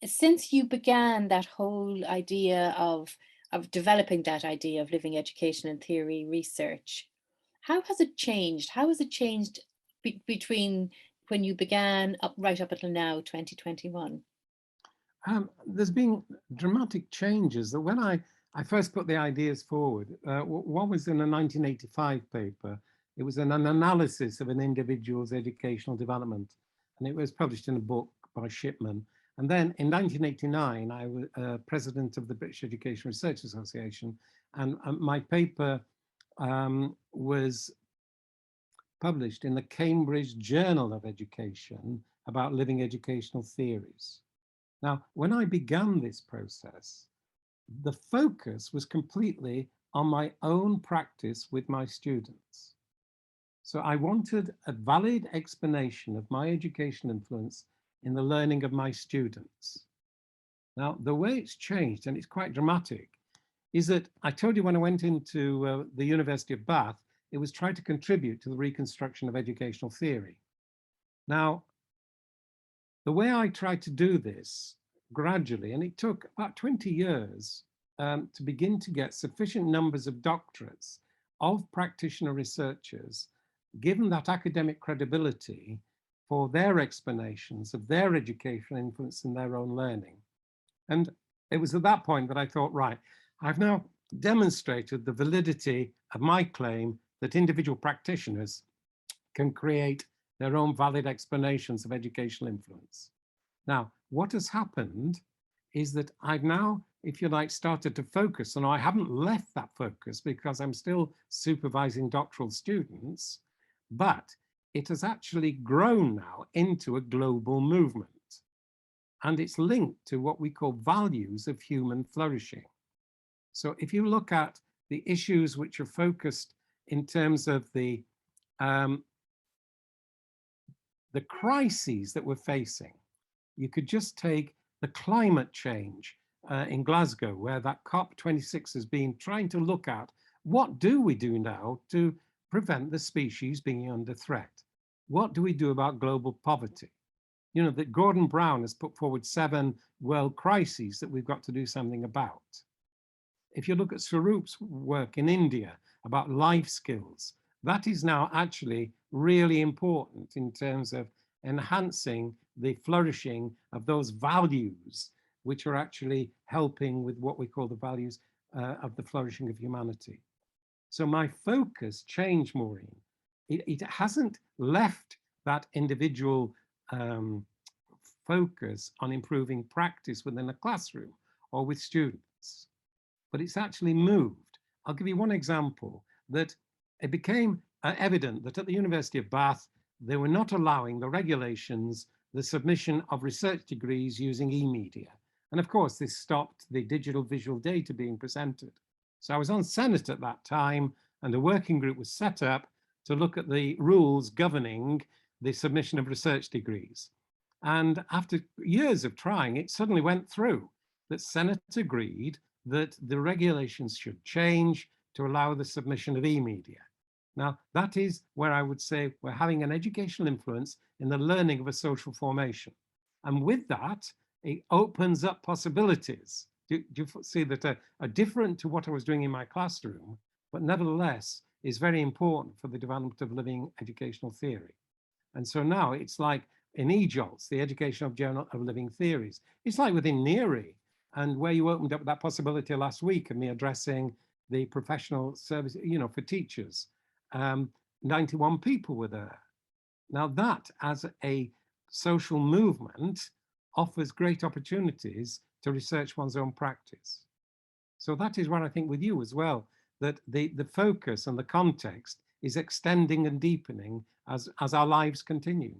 since you began that whole idea of developing that idea of living education and theory research, how has it changed? How has it changed between when you began right up until now, 2021? There's been dramatic changes that when I first put the ideas forward, one was in a 1985 paper. It was an analysis of an individual's educational development, and it was published in a book by Shipman. And then in 1989, I was president of the British Education Research Association, and my paper was published in the Cambridge Journal of Education about living educational theories. Now, when I began this process, the focus was completely on my own practice with my students. So I wanted a valid explanation of my educational influence in the learning of my students. Now, the way it's changed, and it's quite dramatic, is that I told you when I went into the University of Bath, it was trying to contribute to the reconstruction of educational theory. Now, the way I tried to do this gradually, and it took about 20 years to begin to get sufficient numbers of doctorates of practitioner researchers, given that academic credibility for their explanations of their educational influence in their own learning. And it was at that point that I thought, right, I've now demonstrated the validity of my claim that individual practitioners can create their own valid explanations of educational influence. Now, what has happened is that I've now, if you like, started to focus, and I haven't left that focus because I'm still supervising doctoral students, but it has actually grown now into a global movement. And it's linked to what we call values of human flourishing. So if you look at the issues which are focused in terms of the crises that we're facing, you could just take the climate change in Glasgow, where that COP26 has been trying to look at what do we do now to prevent the species being under threat? What do we do about global poverty? You know, that Gordon Brown has put forward 7 world crises that we've got to do something about. If you look at Swaroop's work in India about life skills, that is now actually really important in terms of enhancing the flourishing of those values, which are actually helping with what we call the values of the flourishing of humanity. So my focus changed, Maureen. It hasn't left that individual focus on improving practice within a classroom or with students, but it's actually moved. I'll give you one example, that it became evident that at the University of Bath, they were not allowing the regulations, the submission of research degrees using e-media. And of course, this stopped the digital visual data being presented. So I was on Senate at that time, and a working group was set up to look at the rules governing the submission of research degrees. And after years of trying, it suddenly went through that Senate agreed that the regulations should change to allow the submission of e-media. Now, that is where I would say we're having an educational influence in the learning of a social formation. And with that, it opens up possibilities. Do you see that are different to what I was doing in my classroom, but nevertheless is very important for the development of living educational theory. And so now it's like in EJOLTS, the Educational Journal of Living Theories. It's like within NEARI, and where you opened up that possibility last week of me addressing the professional service, you know, for teachers. 91 people were there. Now that, as a social movement, offers great opportunities to research one's own practice. So that is what I think with you as well, that the focus and the context is extending and deepening as our lives continue.